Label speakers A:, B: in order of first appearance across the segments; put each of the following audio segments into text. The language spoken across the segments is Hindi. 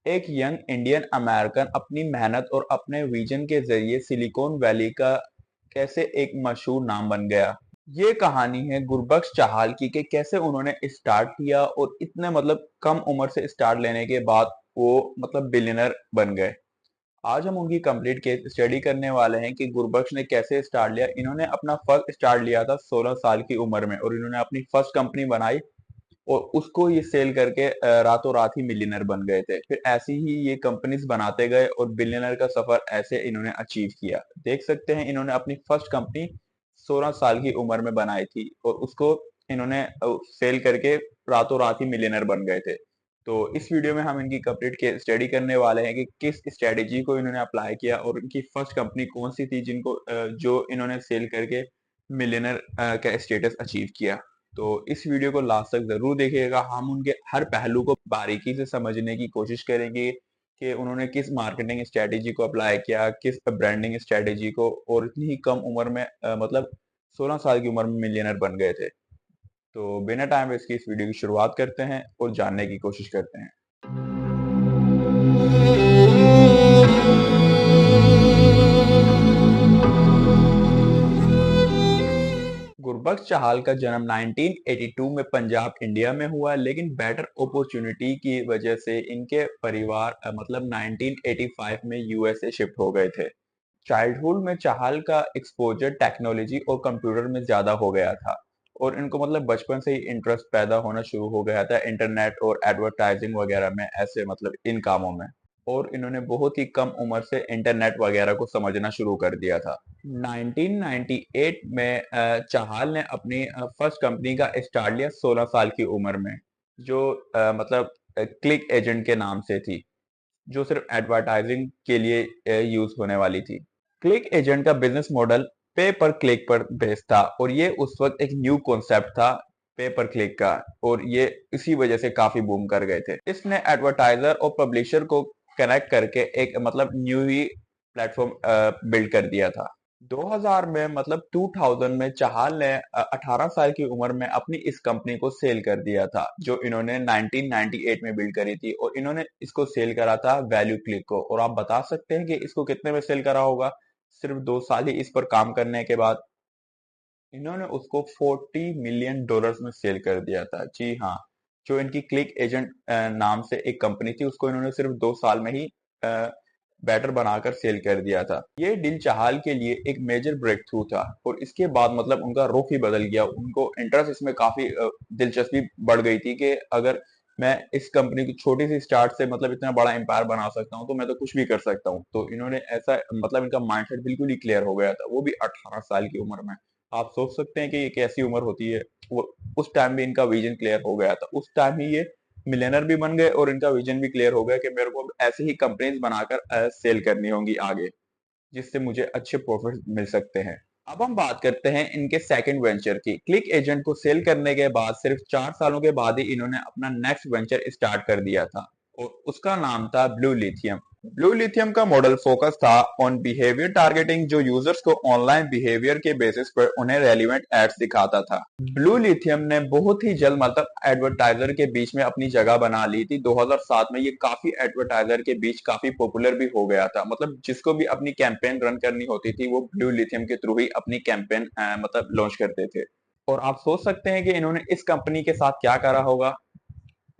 A: एक यंग इंडियन अमेरिकन अपनी मेहनत और अपने विजन के जरिए सिलिकॉन वैली का कैसे एक मशहूर नाम बन गया। ये कहानी है गुरबख्श चाहल की कि कैसे उन्होंने स्टार्ट किया और इतने कम उम्र से स्टार्ट लेने के बाद वो बिलियनर बन गए। आज हम उनकी कंप्लीट केस स्टडी करने वाले हैं कि गुरबख्श ने कैसे स्टार्ट लिया। इन्होंने अपना फर्स्ट स्टार्ट लिया था 16 साल की उम्र में और इन्होंने अपनी फर्स्ट कंपनी बनाई और उसको ये सेल करके रातों रात ही मिलियनर बन गए थे। फिर ऐसी ही ये कंपनीज बनाते गए और बिलियनर का सफर ऐसे इन्होंने अचीव किया। देख सकते हैं इन्होंने अपनी फर्स्ट कंपनी 16 साल की उम्र में बनाई थी और उसको इन्होंने सेल करके रातों रात ही मिलियनर बन गए थे। तो इस वीडियो में हम इनकी कंप्लीट केस स्टडी करने वाले हैं कि किस स्ट्रेटेजी को इन्होंने अप्लाई किया और इनकी फर्स्ट कंपनी कौन सी थी जिनको जो इन्होंने सेल करके मिलियनर का स्टेटस अचीव किया। तो इस वीडियो को लास्ट तक जरूर देखिएगा। हम उनके हर पहलू को बारीकी से समझने की कोशिश करेंगे कि उन्होंने किस मार्केटिंग स्ट्रेटेजी को अप्लाई किया, किस ब्रांडिंग स्ट्रेटेजी को, और इतनी ही कम उम्र में 16 साल की उम्र में मिलियनर बन गए थे। तो बिना टाइम वेस्ट की इस वीडियो की शुरुआत करते हैं और जानने की कोशिश करते हैं। गुरबख्श चाहल का जन्म 1982 में पंजाब इंडिया में हुआ, लेकिन बेटर अपॉर्चुनिटी की वजह से इनके परिवार 1985 में यूएसए शिफ्ट हो गए थे। चाइल्डहुड में चाहल का एक्सपोजर टेक्नोलॉजी और कंप्यूटर में ज्यादा हो गया था और इनको बचपन से ही इंटरेस्ट पैदा होना शुरू हो गया था इंटरनेट और एडवर्टाइजिंग वगैरह में, ऐसे इन कामों में। और इन्होंने बहुत ही कम उम्र से इंटरनेट वगैरह को समझना शुरू कर दिया था। 1998 में चाहल ने अपनी फर्स्ट कंपनी का स्टार्ट लिया 16 साल की उम्र में, जो क्लिक एजेंट के नाम से थी, जो सिर्फ एडवर्टाइजिंग के लिए यूज होने वाली थी। क्लिक एजेंट का बिजनेस मॉडल पे पर क्लिक पर बेस्ड था और ये उस वक्त एक न्यू कॉन्सेप्ट था पे पर क्लिक का, और ये इसी वजह से काफी बूम कर गए थे। इसने एडवर्टाइजर और पब्लिशर को कनेक्ट करके एक न्यू ही प्लेटफॉर्म बिल्ड कर दिया था। 2000 में 2000 में चाहल ने 18 साल की उम्र में अपनी इस कंपनी को सेल कर दिया था, जो इन्होंने 1998 में बिल्ड करी थी, और इन्होंने इसको सेल करा था वैल्यू क्लिक को। और आप बता सकते हैं कि इसको कितने में सेल करा होगा? सिर्फ 2 साल ही इस पर काम करने के बाद इन्होंने उसको $40 मिलियन में सेल कर दिया था। जी हाँ, जो इनकी क्लिक एजेंट नाम से एक कंपनी थी, उसको इन्होंने सिर्फ 2 साल में ही बैटर बनाकर सेल कर दिया था। ये डील चाहल के लिए एक मेजर ब्रेक थ्रू था और इसके बाद उनका रुख ही बदल गया। उनको इंटरेस्ट इसमें काफी दिलचस्पी बढ़ गई थी कि अगर मैं इस कंपनी की छोटी सी स्टार्ट से इतना बड़ा एम्पायर बना सकता हूँ तो मैं तो कुछ भी कर सकता हूँ। तो इन्होंने ऐसा इनका माइंडसेट बिल्कुल ही क्लियर हो गया था, वो भी 18 साल की उम्र में। आप सोच सकते हैं कि ये कैसी उम्र होती है। वो उस टाइम भी इनका विजन क्लियर हो गया था, उस टाइम ही ये मिलियनर भी बन गए और इनका विजन भी क्लियर हो गया कि मेरे को ऐसे ही कंपनीज बनाकर सेल करनी होंगी आगे, जिससे मुझे अच्छे प्रॉफिट मिल सकते हैं। अब हम बात करते हैं इनके सेकंड वेंचर की। क्लिक एजेंट को सेल करने के बाद सिर्फ 4 सालों के बाद ही इन्होंने अपना नेक्स्ट वेंचर स्टार्ट कर दिया था और उसका नाम था ब्लू लिथियम। ब्लू लिथियम का मॉडल फोकस था ऑन बिहेवियर टारगेटिंग, जो यूजर्स को ऑनलाइन बिहेवियर के बेसिस पर उन्हें रेलिवेंट एड्स दिखाता था। ब्लू लिथियम ने बहुत ही जल्द एडवर्टाइजर के बीच में अपनी जगह बना ली थी। 2007 में ये काफी एडवर्टाइजर के बीच काफी पॉपुलर भी हो गया था। जिसको भी अपनी कैंपेन रन करनी होती थी वो ब्लू लिथियम के थ्रू ही अपनी कैंपेन लॉन्च करते थे। और आप सोच सकते हैं कि इन्होंने इस कंपनी के साथ क्या करा होगा।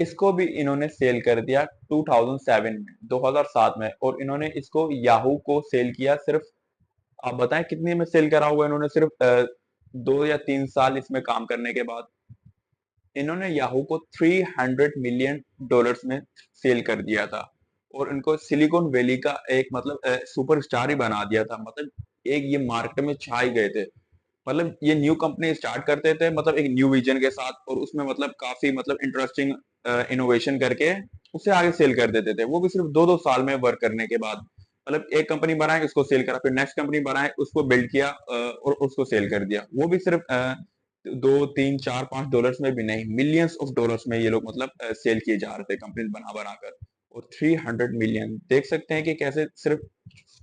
A: इसको भी इन्होंने सेल कर दिया 2007 में, 2007 में, और इन्होंने इसको याहू को सेल किया। सिर्फ आप बताएं कितने में सेल करा होगा इन्होंने? सिर्फ 2 या 3 साल इसमें काम करने के बाद इन्होंने याहू को $300 मिलियन में सेल कर दिया था और इनको सिलिकॉन वैली का एक सुपरस्टार ही बना दिया था। एक ये मार्केट में छा ही गए थे। ये न्यू कंपनी स्टार्ट करते थे एक न्यू विजन के साथ, और उसमें काफी इंटरेस्टिंग इनोवेशन करके उसे आगे सेल कर देते थे। वो भी सिर्फ 2-2 साल में वर्क करने के बाद। एक कंपनी बनाए, उसको सेल करा, फिर नेक्स्ट कंपनी बनाए, उसको बिल्ड किया और उसको सेल कर दिया। वो भी सिर्फ 2, 3, 4, 5 डॉलर्स में भी नहीं, मिलियंस ऑफ डॉलर्स में ये लोग सेल किए जा रहे थे कंपनी बना बनाकर। और 300 मिलियन, देख सकते हैं कि कैसे सिर्फ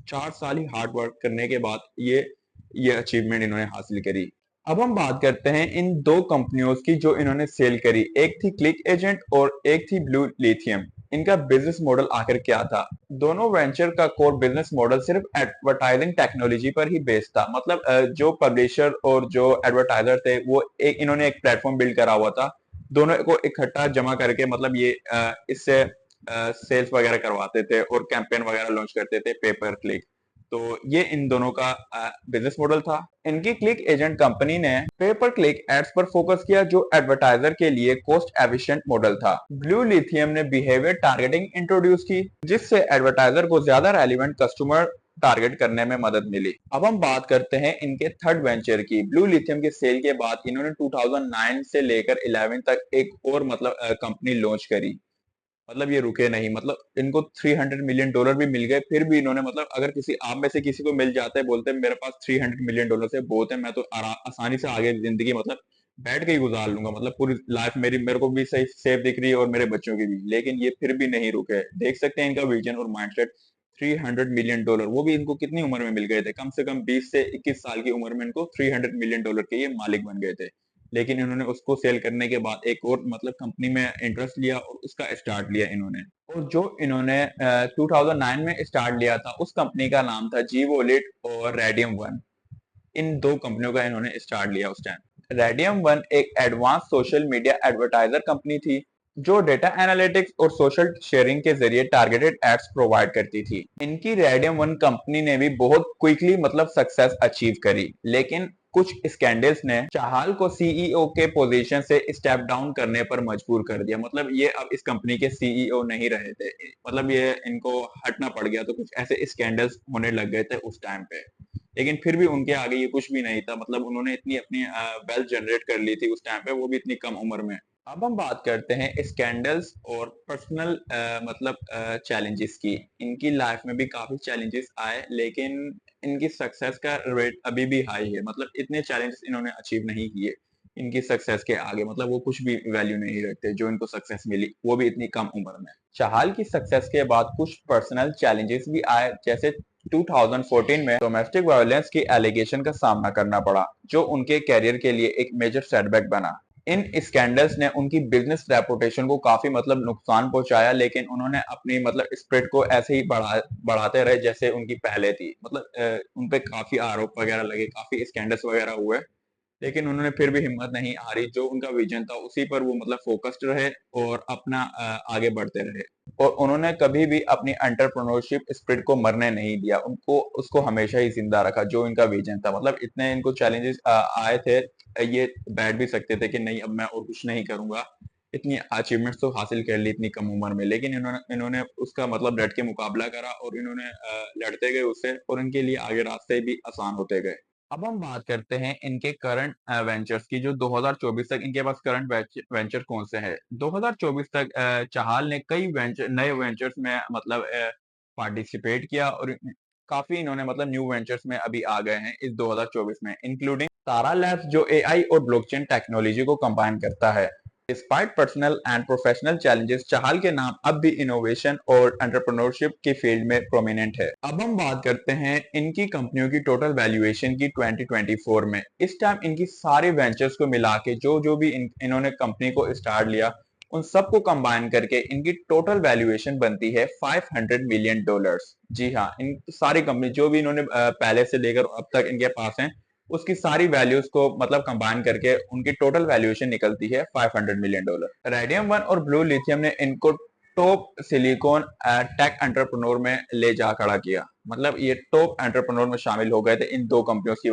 A: 4 साल ही हार्ड वर्क करने के बाद ये अचीवमेंट इन्होंने हासिल करी। अब हम बात करते हैं इन दो कंपनियों की जो इन्होंने सेल करी। एक थी क्लिक एजेंट और एक थी ब्लू लिथियम। इनका बिजनेस मॉडल आखिर क्या था। दोनों वेंचर का कोर बिजनेस मॉडल सिर्फ एडवर्टाइजिंग टेक्नोलॉजी पर ही बेस्ड था। मतलब जो पब्लिशर और जो एडवर्टाइजर थे वो इन्होंने एक प्लेटफॉर्म बिल्ड करा हुआ था, दोनों को इकट्ठा जमा करके मतलब ये इससे सेल्स वगैरह करवाते थे और कैंपेन वगैरह लॉन्च करते थे पे पर क्लिक। तो ये इन दोनों का बिजनेस मॉडल था। इनकी क्लिक एजेंट कंपनी ने पे पर क्लिक एड्स पर फोकस किया जो एडवर्टाइजर के लिए कॉस्ट एफिशिएंट मॉडल था। ब्लू लिथियम ने बिहेवियर टारगेटिंग इंट्रोड्यूस की जिससे एडवर्टाइजर को ज्यादा रेलिवेंट कस्टमर टारगेट करने में मदद मिली। अब हम बात करते हैं इनके थर्ड वेंचर की। ब्लू लिथियम के सेल के बाद इन्होंने 2009 से लेकर 11 तक एक और मतलब कंपनी लॉन्च करी। मतलब ये रुके नहीं, मतलब इनको $300 मिलियन भी मिल गए, फिर भी इन्होंने मतलब अगर किसी आप में से किसी को मिल जाता है, बोलते हैं मेरे पास $300 मिलियन से बहुत है, मैं तो आसानी से आगे जिंदगी मतलब बैठ के ही गुजार लूंगा, मतलब पूरी लाइफ मेरी मेरे को भी सही सेफ दिख रही है और मेरे बच्चों की भी। लेकिन ये फिर भी नहीं रुके। देख सकते हैं इनका विजन और माइंडसेट। $300 मिलियन, वो भी इनको कितनी उम्र में मिल गए थे? कम से कम 20 से 21 साल की उम्र में इनको $300 मिलियन के ये मालिक बन गए थे। लेकिन इन्होंने उसको सेल करने के बाद एक और मतलब कंपनी में इंटरेस्ट लिया और उसका स्टार्ट लिया इन्होंने। और जो इन्होंने 2009 में स्टार्ट लिया था उस कंपनी का नाम था जीवोलिट और रेडियम वन। इन दो कंपनियों का इन्होंने स्टार्ट लिया उस टाइम। रेडियम वन एक advance social media advertiser company थी जो डेटा एनालिटिक्स और सोशल शेयरिंग के जरिए टारगेटेड एड्स प्रोवाइड करती थी। इनकी रेडियम वन कंपनी ने भी बहुत क्विकली मतलब सक्सेस अचीव करी, लेकिन कुछ स्कैंडल्स ने चाहल को सीईओ के पोजीशन से स्टेप डाउन करने पर मजबूर कर दिया। मतलब ये अब इस कंपनी के सीईओ नहीं रहे थे, मतलब ये इनको हटना पड़ गया। तो कुछ ऐसे स्कैंडल्स होने लग गए थे उस टाइम पे, लेकिन फिर भी उनके आगे ये कुछ भी नहीं था। मतलब उन्होंने इतनी अपनी वेल्थ जनरेट कर ली थी उस टाइम पे, वो भी इतनी कम उम्र में। अब हम बात करते हैं स्कैंडल्स और पर्सनल मतलब चैलेंजेस की। इनकी लाइफ में भी काफी चैलेंजेस आए, लेकिन इनकी सक्सेस का रेट अभी भी हाई है। मतलब इतने चैलेंजेस इन्होंने अचीव नहीं किए इनकी सक्सेस के आगे, मतलब वो कुछ भी वैल्यू नहीं रखते जो इनको सक्सेस मिली, वो भी इतनी कम उम्र में। चाहल की सक्सेस के बाद कुछ पर्सनल चैलेंजेस भी आए, जैसे 2014 में डोमेस्टिक वायलेंस की एलिगेशन का सामना करना पड़ा जो उनके कैरियर के लिए एक मेजर सेटबैक बना। इन स्कैंडल्स ने उनकी बिजनेस रेपुटेशन को काफी मतलब नुकसान पहुंचाया, लेकिन उन्होंने अपनी मतलब स्प्रिट को ऐसे ही बढ़ाते रहे जैसे उनकी पहले थी। मतलब उनपे काफी आरोप वगैरह लगे, काफी स्कैंडल्स वगैरह हुए, लेकिन उन्होंने फिर भी हिम्मत नहीं हारी। जो उनका विजन था उसी पर वो मतलब फोकस्ड रहे और अपना आगे बढ़ते रहे। और उन्होंने कभी भी अपनी एंटरप्रेन्योरशिप स्पिरिट को मरने नहीं दिया, उनको उसको हमेशा ही जिंदा रखा जो इनका विजन था। मतलब इतने इनको चैलेंजेस आए थे, ये बैठ भी सकते थे कि नहीं अब मैं और कुछ नहीं करूंगा। इतनी अचीवमेंट्स तो हासिल कर ली इतनी कम उम्र में, लेकिन इन्होंने इन्होंने उसका मतलब डट के मुकाबला करा और इन्होंने लड़ते गए उससे, और इनके लिए आगे रास्ते भी आसान होते गए। अब हम बात करते हैं इनके करंट वेंचर्स की, जो 2024 तक इनके पास करंट वेंचर कौन से हैं। 2024 तक चाहल ने कई नए वेंचर्स में मतलब पार्टिसिपेट किया, और काफी इन्होंने मतलब न्यू वेंचर्स में अभी आ गए हैं इस 2024 में, इंक्लूडिंग तारा लैब्स जो एआई और ब्लॉकचेन टेक्नोलॉजी को कंबाइन करता है। Despite personal and professional challenges, Chahal के नाम अब भी इनोवेशन और एंटरप्रेन्योरशिप की फील्ड में प्रोमिनेंट है। अब हम बात करते हैं इनकी कंपनियों की टोटल वैल्यूएशन की 2024 में। इस टाइम इनकी सारी वेंचर्स को मिला के जो जो भी इन्होंने कंपनी को स्टार्ट लिया उन सबको कंबाइन करके इनकी टोटल वैल्यूएशन बनती है $500 मिलियन। जी हाँ, इन सारी कंपनी जो भी इन्होंने पहले से लेकर अब तक इनके पास है उसकी सारी वैल्यूज को मतलब कंबाइन करके उनकी टोटल वैल्यूएशन निकलती है $500 मिलियन। रेडियम वन और ब्लू लिथियम ने इनको टॉप सिलिकॉन टेक एंटरप्रेन्योर में ले जा खड़ा किया। मतलब ये टॉप एंटरप्रेन्योर में शामिल हो गए थे इन दो कंपनियों की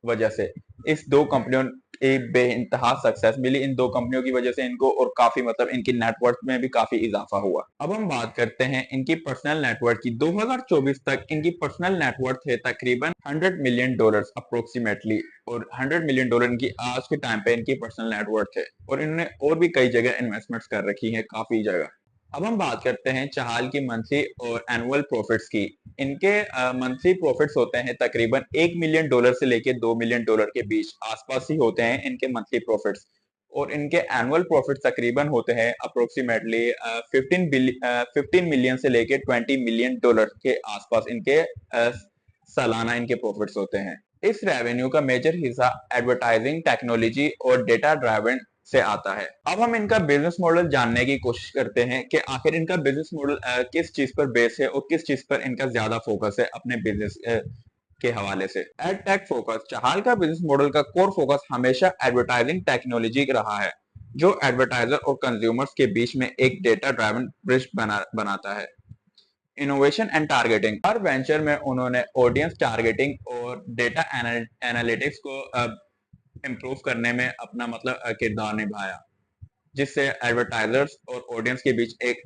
A: वजह से। इस दो कंपनियों की बेइंतहा सक्सेस मिली इन दो कंपनियों की वजह से इनको, और काफी मतलब इनकी नेटवर्थ में भी काफी इजाफा हुआ। अब हम बात करते हैं इनकी पर्सनल नेटवर्थ की। 2024 तक इनकी पर्सनल नेटवर्थ है तकरीबन $100 मिलियन अप्रोक्सीमेटली, और $100 मिलियन इनकी आज के टाइम पे इनकी पर्सनल नेटवर्थ है। और इन्होंने और भी कई जगह इन्वेस्टमेंट्स कर रखी है, काफी जगह। अब हम बात करते हैं चाहल की मंथली और एनुअल प्रॉफिट्स की। इनके मंथली प्रॉफिट्स होते हैं तकरीबन $1 मिलियन से लेके $2 मिलियन के बीच आसपास ही होते हैं इनके मंथली प्रॉफिट्स। और इनके एनुअल प्रॉफिट तकरीबन होते हैं अप्रोक्सीमेटली 15 मिलियन से लेके $20 मिलियन के आसपास इनके सालाना इनके प्रॉफिट्स होते हैं। इस रेवेन्यू का मेजर हिस्सा एडवर्टाइजिंग टेक्नोलॉजी और डेटा ड्राइवन से आता है। अब हम इनका बिजनेस मॉडल जानने की कोशिश करते हैं कि आखिर इनका बिजनेस मॉडल किस चीज पर बेस है और किस चीज पर इनका ज्यादा फोकस है अपने बिजनेस के हवाले से। एड टेक फोकस, चाहल का बिजनेस मॉडल का कोर फोकस हमेशा एडवर्टाइजिंग टेक्नोलॉजी रहा है, जो एडवर्टाइजर और कंज्यूमर्स के बीच में एक डेटा ड्राइवन ब्रिज बनाता है। Innovation and targeting, her venture में उन्होंने ऑडियंस टारगेटिंग और डेटा एनालिटिक्स को इम्प्रूव करने में अपना किरदार निभाया, जिससे एडवर्टाइजर्स और ऑडियंस के बीच एक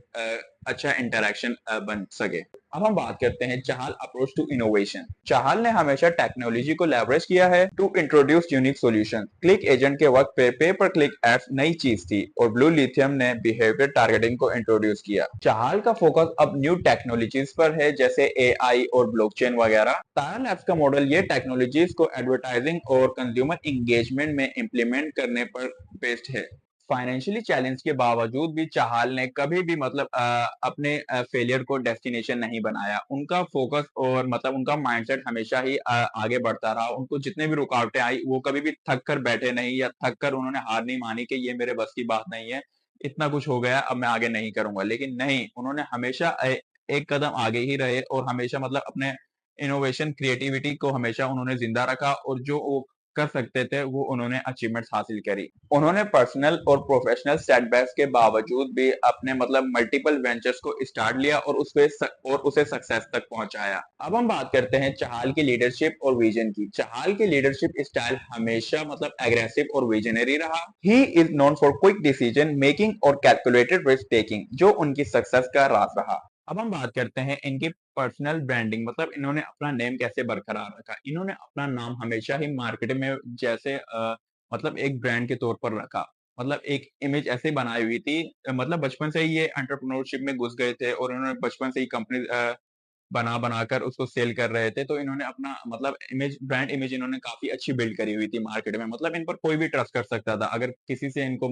A: अच्छा इंटरेक्शन बन सके। अब हम बात करते हैं Chahal approach to innovation. Chahal ने हमेशा टेक्नोलॉजी को लेवरेज किया है to introduce unique solution. Click agent के वक्त पे पर क्लिक एड्स नई चीज थी और ब्लू लिथियम ने बिहेवियर टारगेटिंग को इंट्रोड्यूस किया। चाहल का फोकस अब न्यू टेक्नोलॉजीज पर है, जैसे एआई और ब्लॉकचेन वगैरह। तारा लैब्स का मॉडल ये टेक्नोलॉजीज को एडवर्टाइजिंग और कंज्यूमर इंगेजमेंट में इंप्लीमेंट करने पर बेस्ड है। फाइनेंशियली चैलेंज के बावजूद भी चाहल ने कभी भी अपने फेलियर को डेस्टिनेशन नहीं बनाया। उनका फोकस और उनका माइंडसेट हमेशा ही आगे बढ़ता रहा। उनको जितने भी रुकावटें आई वो कभी भी थक कर बैठे नहीं या थक कर उन्होंने हार नहीं मानी कि ये मेरे बस की बात नहीं है, इतना कुछ हो गया अब मैं आगे नहीं करूंगा। लेकिन नहीं, उन्होंने हमेशा एक कदम आगे ही रहे और हमेशा अपने इनोवेशन क्रिएटिविटी को हमेशा उन्होंने जिंदा रखा और जो वो कर सकते थे वो उन्होंने अचीवमेंट्स हासिल करी। उन्होंने पर्सनल और प्रोफेशनल सेटबैक्स के बावजूद भी अपने मल्टीपल वेंचर्स को स्टार्ट लिया और उसे सक्सेस तक पहुंचाया। अब हम बात करते हैं चाहल की लीडरशिप और विजन की। चाहल की लीडरशिप स्टाइल हमेशा एग्रेसिव और विजनरी रहा। He is known for quick decision making और कैलकुलेटेड रिस्क टेकिंग, जो उनकी सक्सेस का राज रहा। अब हम बात करते हैं इनकी पर्सनल ब्रांडिंग, इन्होंने अपना नेम कैसे बरकरार रखा। इन्होंने अपना नाम हमेशा ही मार्केट में जैसे एक ब्रांड के तौर पर रखा। एक इमेज ऐसे बनाई हुई थी, बचपन से ही ये एंटरप्रेन्योरशिप में घुस गए थे और इन्होंने बचपन से ही कंपनी बना बनाकर उसको सेल कर रहे थे। तो इन्होंने अपना ब्रांड इमेज इन्होंने काफी अच्छी बिल्ड करी हुई थी मार्केट में। इन पर कोई भी ट्रस्ट कर सकता था। अगर किसी से इनको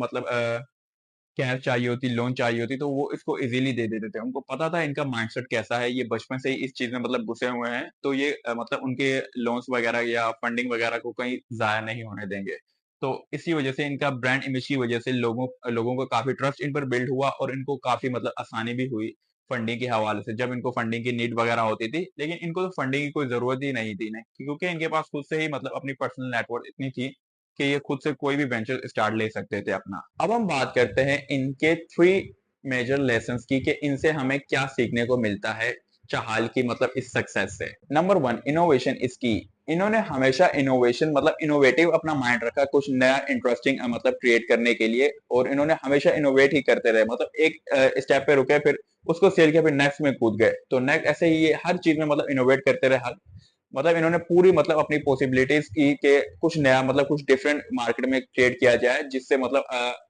A: कैश चाहिए होती, लोन चाहिए होती, तो वो इसको इजीली दे देते थे। उनको पता था इनका माइंडसेट कैसा है, ये बचपन से ही इस चीज में घुसे हुए हैं, तो ये उनके लोन्स वगैरह या फंडिंग वगैरह को कहीं जाया नहीं होने देंगे। तो इसी वजह से इनका ब्रांड इमेज की वजह से लोगों लोगों को काफी ट्रस्ट इन पर बिल्ड हुआ और इनको काफी आसानी भी हुई फंडिंग के हवाले से, जब इनको फंडिंग की नीड वगैरह होती थी। लेकिन इनको तो फंडिंग की कोई जरूरत ही नहीं थी, नहीं, क्योंकि इनके पास खुद से ही अपनी पर्सनल नेटवर्क इतनी थी कि ये खुद से कोई भी वेंचर स्टार्ट ले सकते थे अपना। अब हम बात करते हैं इनके 3 मेजर लेसन्स की कि इनसे हमें क्या सीखने को मिलता है चाहल की इस सक्सेस से। नंबर 1, इनोवेशन इज की। इन्होंने हमेशा इनोवेशन इनोवेटिव अपना माइंड रखा कुछ नया इंटरेस्टिंग क्रिएट करने के लिए, और इन्होंने हमेशा इनोवेट ही करते रहे। एक स्टेप पे रुके, फिर उसको सेल किया, फिर नेक्स्ट में कूद गए। तो नेक्स्ट ऐसे ही ये हर चीज में इनोवेट करते रहे। हर इन्होंने पूरी अपनी पॉसिबिलिटीज की के कुछ नया कुछ डिफरेंट मार्केट में क्रिएट किया जाए, जिससे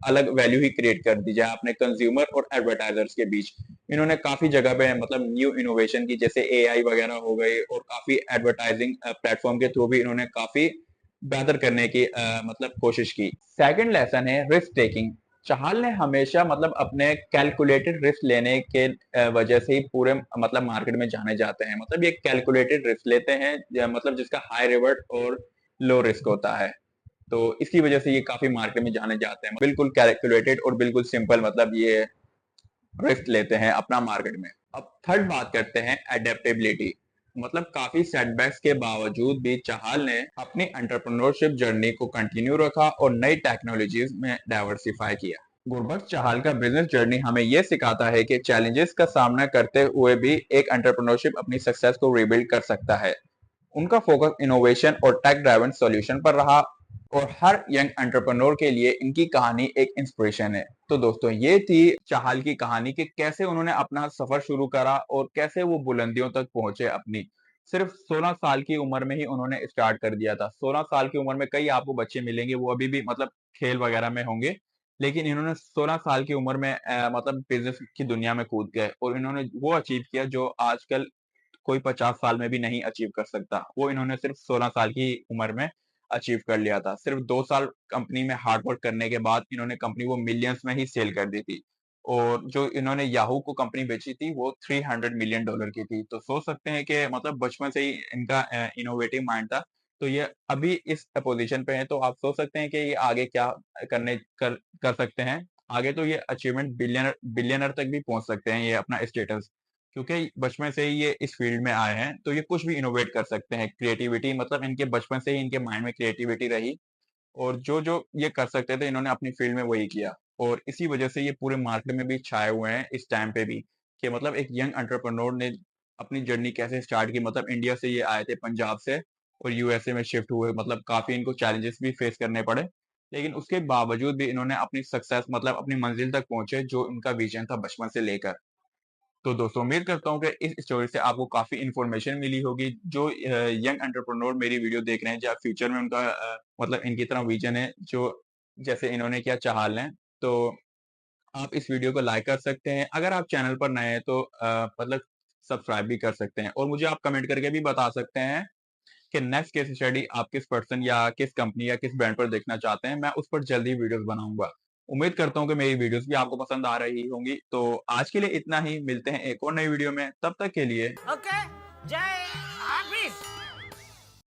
A: अलग वैल्यू ही क्रिएट कर दी जाए अपने कंज्यूमर और एडवर्टाइजर्स के बीच। इन्होंने काफी जगह पे न्यू इनोवेशन की, जैसे एआई वगैरह हो गई, और काफी एडवर्टाइजिंग प्लेटफॉर्म के थ्रू भी इन्होंने काफी बेहतर करने की कोशिश की। सेकंड लेसन है रिस्क टेकिंग। चाहल ने हमेशा अपने कैलकुलेटेड रिस्क लेने के वजह से ही पूरे मार्केट में जाने जाते हैं। ये कैलकुलेटेड रिस्क लेते हैं, जिसका हाई रिवर्ट और लो रिस्क होता है। तो इसकी वजह से ये काफी मार्केट में जाने जाते हैं। बिल्कुल कैलकुलेटेड और बिल्कुल सिंपल ये रिस्क लेते हैं अपना मार्केट में। अब थर्ड बात करते हैं एडेप्टेबिलिटी। काफी सेटबैक्स के बावजूद भी चाहल ने अपनी एंटरप्रेन्योरशिप जर्नी को कंटिन्यू रखा और नई टेक्नोलॉजीज में डाइवर्सिफाई किया। गुरबख्श चाहल का बिजनेस जर्नी हमें यह सिखाता है कि चैलेंजेस का सामना करते हुए भी एक एंटरप्रेन्योरशिप अपनी सक्सेस को रिबिल्ड कर सकता है। उनका फोकस इनोवेशन और टेक ड्राइवन सॉल्यूशन पर रहा, और हर यंग एंटरप्रेन्योर के लिए इनकी कहानी एक इंस्पिरेशन है। तो दोस्तों, ये थी चाहल की कहानी कि कैसे उन्होंने अपना सफर शुरू करा और कैसे वो बुलंदियों तक पहुंचे। अपनी सिर्फ 16 साल की उम्र में ही उन्होंने स्टार्ट कर दिया था। 16 साल की उम्र में कई आपको बच्चे मिलेंगे, वो अभी भी खेल वगैरह में होंगे, लेकिन इन्होंने 16 साल की उम्र में बिजनेस की दुनिया में कूद गए और इन्होंने वो अचीव किया जो आजकल कोई 50 साल में भी नहीं अचीव कर सकता। वो इन्होंने सिर्फ 16 साल की उम्र में अचीव कर लिया था। सिर्फ 2 साल कंपनी में हार्ड वर्क करने के बाद इन्होंने कंपनी वो मिलियंस में ही सेल कर दी थी, और जो इन्होंने याहू को कंपनी बेची थी वो $300 मिलियन की थी। तो सोच सकते हैं कि बचपन से ही इनका इनोवेटिव माइंड था तो ये अभी इस पोजीशन पे हैं, तो आप सोच सकते हैं कि ये आगे क्या कर सकते हैं। आगे तो ये अचीवमेंट बिलियनर तक भी पहुंच सकते हैं, ये अपना स्टेटस, क्योंकि बचपन से ही ये इस फील्ड में आए हैं, तो ये कुछ भी इनोवेट कर सकते हैं। क्रिएटिविटी मतलब इनके बचपन से ही इनके माइंड में क्रिएटिविटी रही, और जो जो ये कर सकते थे इन्होंने अपनी फील्ड में वही किया, और इसी वजह से ये पूरे मार्केट में भी छाए हुए हैं इस टाइम पे भी, कि मतलब एक यंग एंटरप्रेन्योर ने अपनी जर्नी कैसे स्टार्ट की। मतलब इंडिया से ये आए थे, पंजाब से, और यूएसए में शिफ्ट हुए, मतलब काफी इनको चैलेंजेस भी फेस करने पड़े, लेकिन उसके बावजूद भी इन्होंने अपनी सक्सेस मतलब अपनी मंजिल तक पहुंचे, जो इनका विजन था बचपन से लेकर। तो दोस्तों उम्मीद करता हूँ कि इस स्टोरी से आपको काफी इन्फॉर्मेशन मिली होगी। जो यंग एंटरप्रेन्योर मेरी वीडियो देख रहे हैं, जो फ्यूचर में उनका मतलब इनकी तरह विजन है, जो जैसे इन्होंने किया चाह लें, तो आप इस वीडियो को लाइक कर सकते हैं। अगर आप चैनल पर नए हैं तो मतलब सब्सक्राइब भी कर सकते हैं, और मुझे आप कमेंट करके भी बता सकते हैं कि नेक्स्ट केस स्टडी आप किस पर्सन या किस कंपनी या किस ब्रांड पर देखना चाहते हैं। मैं उस पर जल्दी वीडियोस बनाऊंगा। उम्मीद करता हूँ कि मेरी वीडियोस भी आपको पसंद आ रही होंगी। तो आज के लिए इतना ही, मिलते हैं एक और नई वीडियो में, तब तक के लिए
B: ओके, जय हाफिज।